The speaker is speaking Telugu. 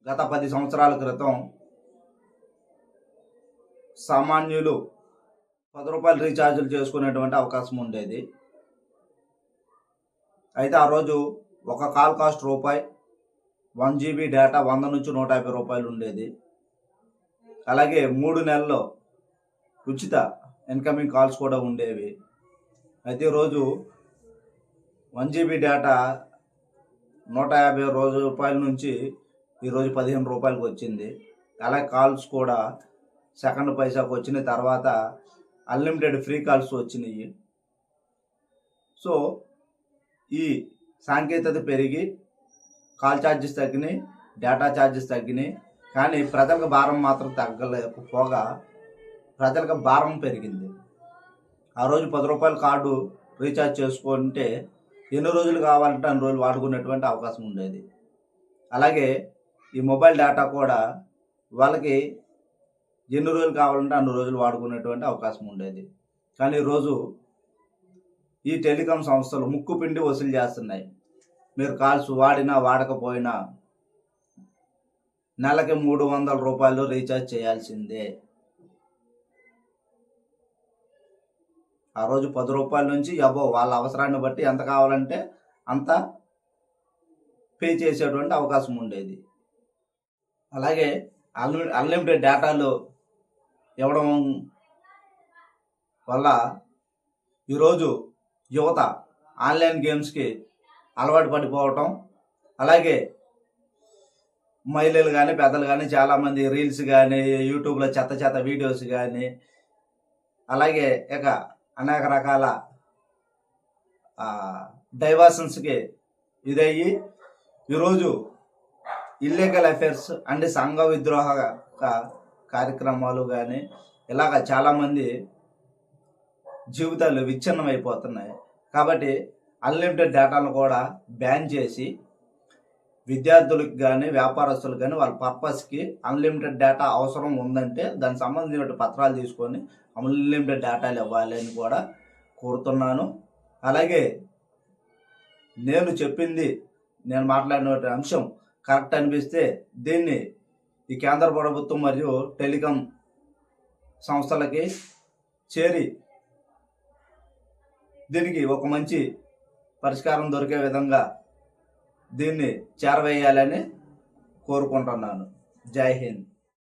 గత 10 సంవత్సరాల క్రితం సామాన్యులు రూ. 10 రీఛార్జీలు చేసుకునేటువంటి అవకాశం ఉండేది. అయితే ఆ రోజు ఒక కాల్ కాస్ట్ రూపాయి, 1 GB డేటా 100 నుంచి 150 రూపాయలు ఉండేది. అలాగే 3 నెలల్లో ఉచిత ఇన్కమింగ్ కాల్స్ కూడా ఉండేవి. అయితే రోజు 1 GB డేటా 150 రూపాయల నుంచి ఈరోజు 15 రూపాయలకు వచ్చింది. అలాగే కాల్స్ కూడా సెకండ్ పైసాకు వచ్చిన తర్వాత అన్లిమిటెడ్ ఫ్రీ కాల్స్ వచ్చినాయి. సో ఈ సాంకేతికత పెరిగి కాల్ ఛార్జెస్ తగ్గినాయి, డేటా ఛార్జెస్ తగ్గినాయి. కానీ ప్రజలకు భారం మాత్రం తగ్గలేకపోగా ప్రజలకు భారం పెరిగింది. ఆ రోజు 10 రూపాయల కార్డు రీఛార్జ్ చేసుకుంటే ఎన్ని రోజులు కావాలంటే అన్ని రోజులు వాడుకునేటువంటి అవకాశం ఉండేది. అలాగే ఈ మొబైల్ డేటా కూడా వాళ్ళకి ఎన్ని రోజులు కావాలంటే అన్ని రోజులు వాడుకునేటువంటి అవకాశం ఉండేది. కానీ ఈరోజు ఈ టెలికాం సంస్థలు ముక్కు పిండి వసూలు చేస్తున్నాయి. మీరు కాల్స్ వాడినా వాడకపోయినా నెలకి 300 రూపాయలు రీఛార్జ్ చేయాల్సిందే. ఆ రోజు 10 రూపాయల నుంచి వాళ్ళ అవసరాన్ని బట్టి ఎంత కావాలంటే అంత పే చేసేటువంటి అవకాశం ఉండేది. అలాగే అన్లిమిటెడ్ డేటాలు ఇవ్వడం వల్ల ఈరోజు యువత ఆన్లైన్ గేమ్స్కి అలవాటు పడిపోవటం, అలాగే మహిళలు కానీ పెద్దలు కానీ చాలామంది రీల్స్ కానీ యూట్యూబ్లో చెత్త వీడియోస్ కానీ అలాగే ఇక అనేక రకాల డైవర్షన్స్కి ఇదయ్యి ఈరోజు ఇల్లీగల్ అఫైర్స్ అంటే సంఘ విద్రోహ కార్యక్రమాలు కానీ ఇలాగ చాలామంది జీవితాలు విచ్ఛిన్నం అయిపోతున్నాయి. కాబట్టి అన్లిమిటెడ్ డేటాను కూడా బ్యాన్ చేసి విద్యార్థులకు కానీ వ్యాపారస్తులకు కానీ వాళ్ళ పర్పస్కి అన్లిమిటెడ్ డేటా అవసరం ఉందంటే దానికి సంబంధించిన పత్రాలు తీసుకొని అన్లిమిటెడ్ డేటాలు ఇవ్వాలి అని కూడా కోరుతున్నాను. అలాగే నేను మాట్లాడిన అంశం కరెక్ట్ అనిపిస్తే దీన్ని ఈ కేంద్ర ప్రభుత్వం మరియు టెలికాం సంస్థలకి చేరి దీనికి ఒక మంచి పరిష్కారం దొరికే విధంగా దీన్ని చేరవేయాలని కోరుకుంటున్నాను. జై హింద్.